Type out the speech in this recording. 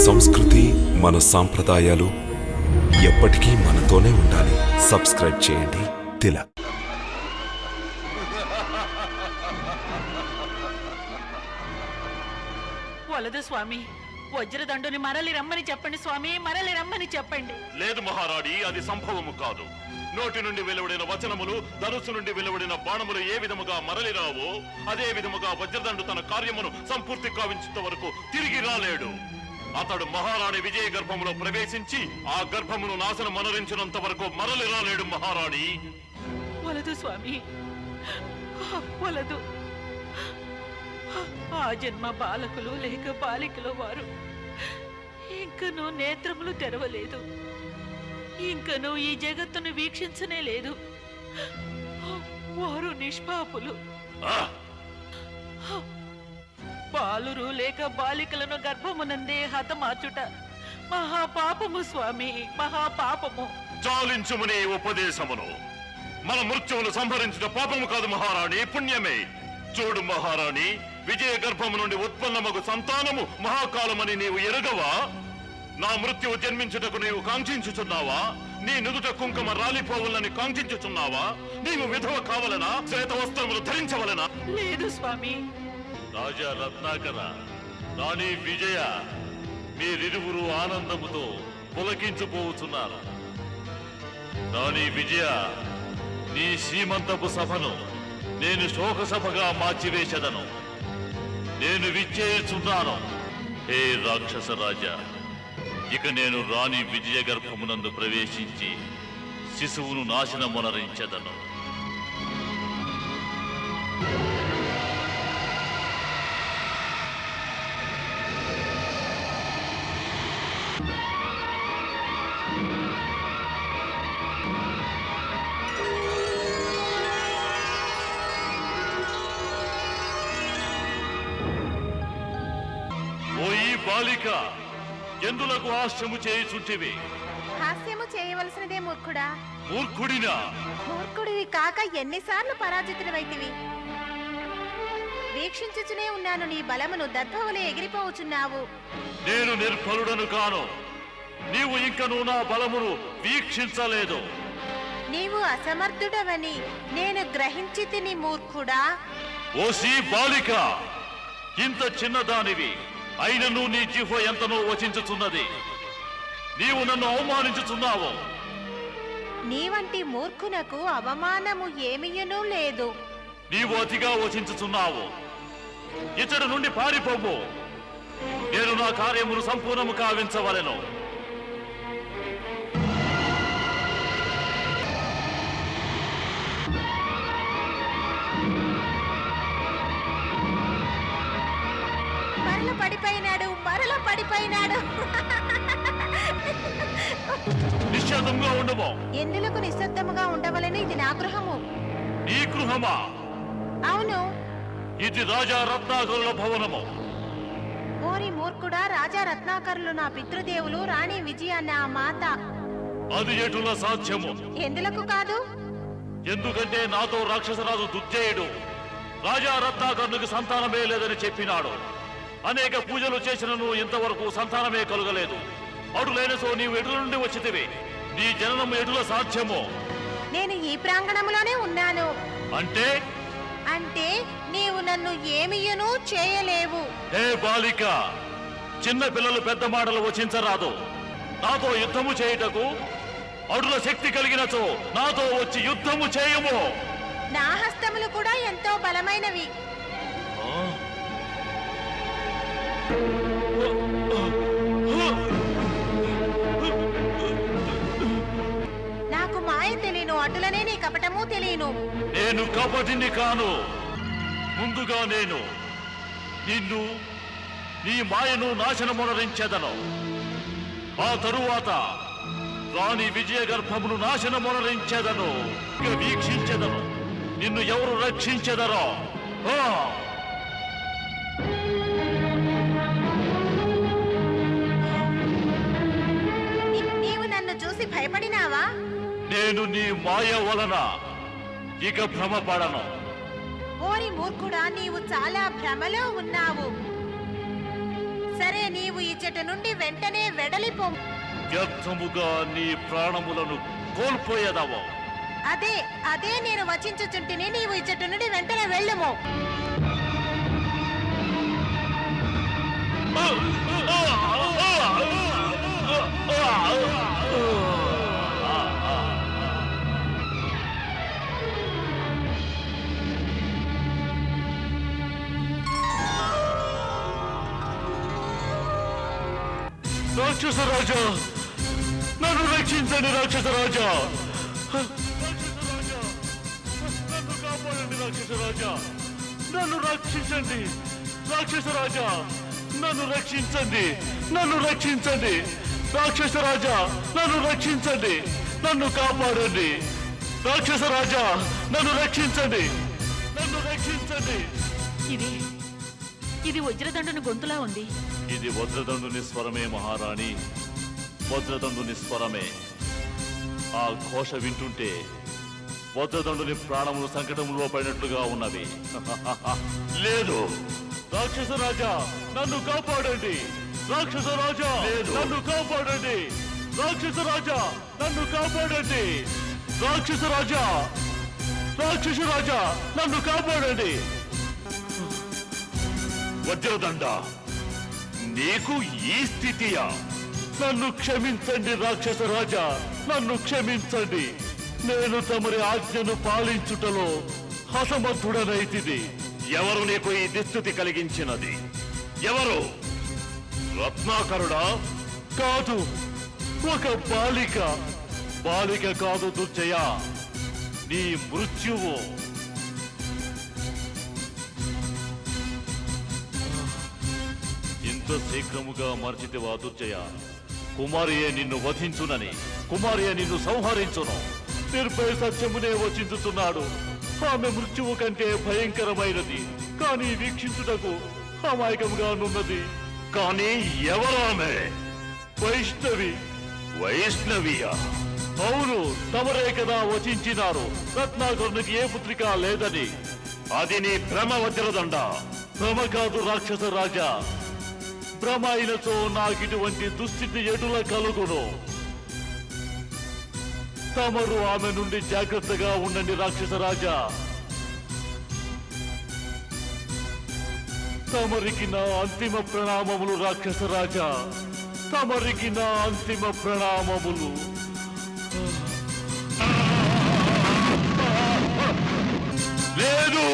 సంస్కృతి, మన సాంప్రదాయాలు ఎప్పటికీ మనతోనే ఉండాలి. సబ్స్క్రైబ్ చేయండి తిలక్. వలదు స్వామి, వజ్రదండుని మరలి రమ్మని చెప్పండి స్వామి, మరలి రమ్మని చెప్పండి. లేదు మహారాణి, అది సంభవము కాదు. నోటి నుండి వెలువడిన వచనములు, ధనుసు నుండి వెలువడిన బాణములు ఏ విధముగా మరలి రావో అదే విధముగా వజ్రదండు తన కార్యమును సంపూర్తి కావించేంత వరకు తిరిగి రాలేడు. అతడు మహారాణి విజయ గర్భములో ప్రవేశించి ఆ గర్భమును నాశనం మనరించినంత వరకు మరలి రాలేడు మహారాణి. వలదు స్వామి, వలదు. ఆ జన్మ బాలకులు లేక బాలికలు వారు ఇంకనూ నేత్రములు తెరవలేదు, ఇంకనూ ఈ జగత్తును వీక్షించనే లేదు. వారు నిష్పాపులు. బాలురు లేక బాలికలను గర్భమునందే హతమార్చుట మహాపాపము స్వామి, మహాపాపము. చాలించుమనే ఉపదేశమును. మన మృత్యువును సంహరించిన పాపము కాదు మహారాణి, పుణ్యమే. చూడు మహారాణి, విజయ గర్భము నుండి ఉత్పన్నమగు సంతానము మహాకాలమని నీవు ఎరుగవా? నా మృత్యువు జన్మించుటకు నీవు కాంక్షించుచున్నావా? నీ నుదుట కుంకుమ రాలిపోవాలని కాంక్షించుచున్నావా? నీవు విధవ కావలనా? శ్వేత వస్త్రములు ధరించవలనా? లేదు స్వామి. రాజా రత్నాకర, రాణి విజయ, మీరిరువురు ఆనందముతో పులకించిపోతున్నారు. రాణి విజయ, నీ శ్రీమంతపు సభను నేను శోక సభగా మార్చివేసెదను. నేను విచ్చేయుచున్నాను. హే రాక్షస రాజా, ఇక నేను రాణి విజయ గర్భమునందు ప్రవేశించి శిశువును నాశనమునరించెదను. బాలిక, ఎందులకు హాస్యము చేయుచుంటివి? హాస్యము చేయవలసినదే మూర్ఖుడా. మూర్ఖుడినా? మూర్ఖుడివి కాక ఎన్నిసార్లు పరాజితుడవైతివి. వీక్షించుచునే ఉన్నాను, నీ బలమును దర్భవలే ఎగిరిపోవచున్నావు. నేను నిర్ఫలుడను కాను. నీవు ఇంకనూ నా బలమును వీక్షించలేదు. నీవు అసమర్థుడవని నేను గ్రహించి తిని మూర్ఖుడా. ఓసి బాలిక, ఇంత చిన్నదానివి అయినను నీ జిహ్వ ఎంతనో వచించుచున్నది. నీవు నన్ను అవమానించుచున్నావు. నీ వంటి మూర్ఖునకు అవమానము ఏమియునూ లేదు. నీవు అతిగా వచించుచున్నావు. ఇతడు నుండి పారిపోవు. నేను నా కార్యమును సంపూర్ణము కావించవలెను. మరల పడిపోయినాడు. నిశ్శబ్దంగా ఉండము. ఎందులకు నిశ్శబ్దముగా ఉండవలని? ఇది నా గృహము. నీ గృహమా? అవును. ఇది రాజా రత్నాకరుల భవనము. ఓరి మూర్ఖుడా, రాజా రత్నాకరులు నా పితృదేవులు, రాణి విజయ నా మాత. అది ఎటుల సాధ్యము? ఎందులకు కాదు? ఎందుకంటే నాతో రాక్షసరాజు దుర్జయుడు రాజా రత్నాకరునికి సంతానమే లేదని చెప్పినాడు. అనేక పూజలు చేసినను ఇంతవరకు సంతానమే కలుగలేదు. అటులైన సో నీవు ఎటుల నుండి వచ్చితివి? నీ జననం ఎటుల సాధ్యమో? నేను ఈ ప్రాంగణములోనే ఉన్నాను. అంటే అంటే నీవు నన్ను ఏమియును చేయలేవు. హే బాలిక, చిన్న పిల్లలు పెద్ద మాటలు వచించరాదు. నాతో యుద్ధము చేయుటకు అటుల శక్తి కలిగినచో నాతో వచ్చి యుద్ధము చేయము. నా హస్తములు కూడా ఎంతో బలమైనవి. నాకు మాయ తెలియను, అటులనే నీ కపటము తెలియను. నేను కపటిని కాను. ముందుగా నేను నిన్ను, నీ మాయను నాశనమునరించెదను. ఆ తరువాత రాణి విజయ గర్భమును నాశనమునరించెదను. ఇక వీక్షించెదను నిన్ను ఎవరు రక్షించెదరో. నీవు నన్ను చూసి భయపడినావా? నేను నీ మాయ వలన ఇక భ్రమపడను. ఓరి మూర్ఖుడా, నీవు చాలా భ్రమలో ఉన్నావు. సరే, నీవు ఇచ్చట నుండి వెంటనే వెడలిపో. వ్యర్థముగా నీ ప్రాణములను కోల్పోయేదావో. అదే అదే నేను వచించుచుంటిని. నీవు ఇచ్చట నుండి వెంటనే వెళ్ళుము. రాక్షస రాజా, నన్ను రక్షించండి. రాక్షస రాజా, నన్ను కాపాడండి. రాక్షస రాజా, నన్ను రక్షించండి. రాక్షస రాజా, నన్ను రక్షించండి. నన్ను రక్షించండి. రాక్షస రాజా, నన్ను రక్షించండి. నన్ను కాపాడండి. రాక్షస రాజా, నన్ను రక్షించండి. నన్ను రక్షించండి. ఇది వజ్రదండుని గొంతులా ఉంది. ఇది వజ్రదండుని స్వరమే మహారాణి, వజ్రదండుని స్వరమే. ఆ ఘోష వింటుంటే వజ్రదండుని ప్రాణములు సంకటంలో పడినట్లుగా ఉన్నవి. లేదు, రాక్షస రాజా, నన్ను కాపాడండి. రాక్షస రాజా, నన్ను కాపాడండి. రాక్షస రాజా, నన్ను కాపాడండి. రాక్షస రాజా, రాక్షస రాజా, నన్ను కాపాడండి. వజ్రదండ, నీకు ఈ స్థితియా? నన్ను క్షమించండి రాక్షస రాజా, నన్ను క్షమించండి. నేను తమరి ఆజ్ఞను పాలించుటలో అసమర్థుడనైతిది. ఎవరు నీకు ఈ దుస్థితి కలిగించినది? ఎవరు? రత్నాకరుడా? కాదు, ఒక బాలిక. బాలిక కాదు దుర్జయ, నీ మృత్యువు. ఇంత శీఘ్రముగా మర్చితివా దుర్జయ? కుమారియే నిన్ను వధించునని, కుమారియే నిన్ను సంహరించును. నిర్భయ సత్యమునే వచించుతున్నాడు. ఆమె మృత్యువు కంటే భయంకరమైనది, కానీ వీక్షించుటకు అమాయకంగా నున్నది. కానీ ఎవరామె? వైష్ణవి. వైష్ణవియా? అవును, తమరే కదా వచించినారు. రత్నాకరునికి ఏ పుత్రిక లేదని. అది నీ భ్రమ వజ్రదండ. భ్రమ కాదు రాక్షస రాజా. భ్రమ అయినచో నాకిటువంటి దుస్థితి ఎటుల కలుగును. తమరు ఆమె నుండి జాగ్రత్తగా ఉండండి రాక్షస రాజా. తమరికి నా అంతిమ ప్రణామములు రాక్షస రాజా. తమరికి నా అంతిమ ప్రణామములు. లేదు.